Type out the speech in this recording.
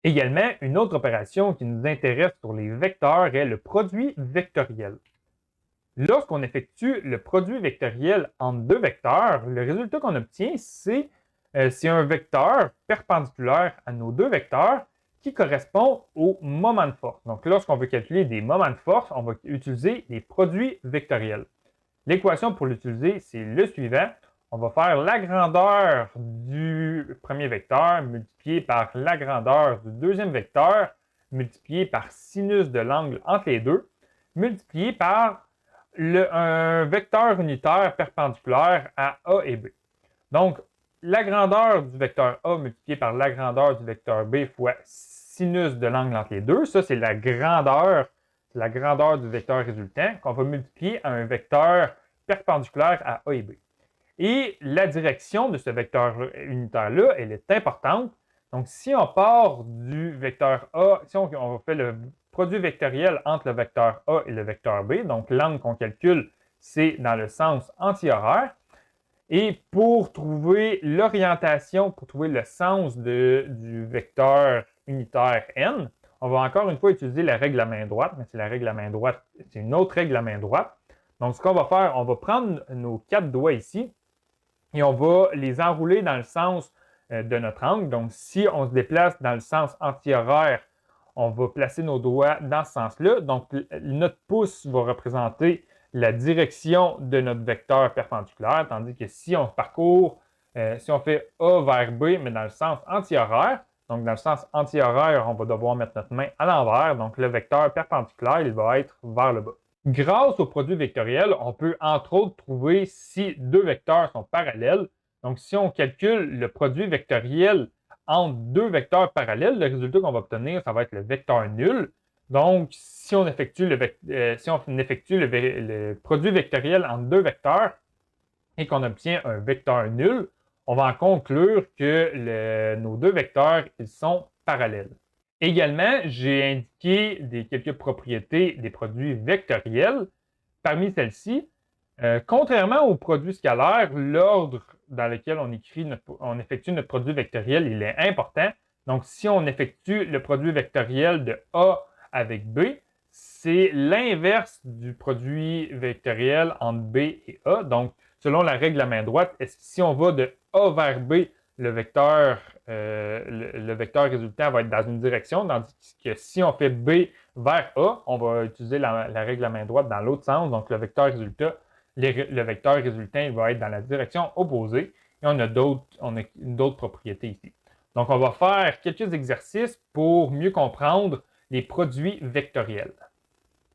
Également, une autre opération qui nous intéresse sur les vecteurs est le produit vectoriel. Lorsqu'on effectue le produit vectoriel entre deux vecteurs, le résultat qu'on obtient, c'est un vecteur perpendiculaire à nos deux vecteurs qui correspond au moment de force. Donc, lorsqu'on veut calculer des moments de force, on va utiliser les produits vectoriels. L'équation pour l'utiliser, c'est le suivant. On va faire la grandeur du premier vecteur multiplié par la grandeur du deuxième vecteur multiplié par sinus de l'angle entre les deux, multiplié par un vecteur unitaire perpendiculaire à A et B. Donc, la grandeur du vecteur A multiplié par la grandeur du vecteur B fois sinus de l'angle entre les deux, ça c'est la grandeur du vecteur résultant qu'on va multiplier à un vecteur perpendiculaire à A et B. Et la direction de ce vecteur unitaire-là, elle est importante. Donc, si on part du vecteur A, si on fait le produit vectoriel entre le vecteur A et le vecteur B, donc l'angle qu'on calcule, c'est dans le sens antihoraire. Et pour trouver l'orientation, pour trouver le sens du vecteur unitaire n, on va encore une fois utiliser la règle à main droite, mais c'est la règle à main droite, c'est une autre règle à main droite. Donc, ce qu'on va faire, on va prendre nos 4 doigts ici et on va les enrouler dans le sens de notre angle. Donc, si on se déplace dans le sens antihoraire, on va placer nos doigts dans ce sens-là. Donc, notre pouce va représenter la direction de notre vecteur perpendiculaire, tandis que si on parcourt, si on fait A vers B, mais dans le sens antihoraire, donc dans le sens antihoraire, on va devoir mettre notre main à l'envers, donc le vecteur perpendiculaire, il va être vers le bas. Grâce au produit vectoriel, on peut entre autres trouver si deux vecteurs sont parallèles. Donc, si on calcule le produit vectoriel entre deux vecteurs parallèles, le résultat qu'on va obtenir, ça va être le vecteur nul. Donc, si on effectue le produit vectoriel entre deux vecteurs et qu'on obtient un vecteur nul, on va en conclure que nos deux vecteurs, ils sont parallèles. Également, j'ai indiqué quelques propriétés des produits vectoriels. Parmi celles-ci, contrairement aux produits scalaires, l'ordre dans lequel on effectue notre produit vectoriel, il est important. Donc, si on effectue le produit vectoriel de A avec B, c'est l'inverse du produit vectoriel entre B et A. Donc, selon la règle à main droite, si on va de A vers B, le vecteur résultant va être dans une direction, tandis que si on fait B vers A, on va utiliser la règle à main droite dans l'autre sens. Donc, le vecteur résultant, il va être dans la direction opposée. Et on a d'autres propriétés ici. Donc, on va faire quelques exercices pour mieux comprendre les produits vectoriels.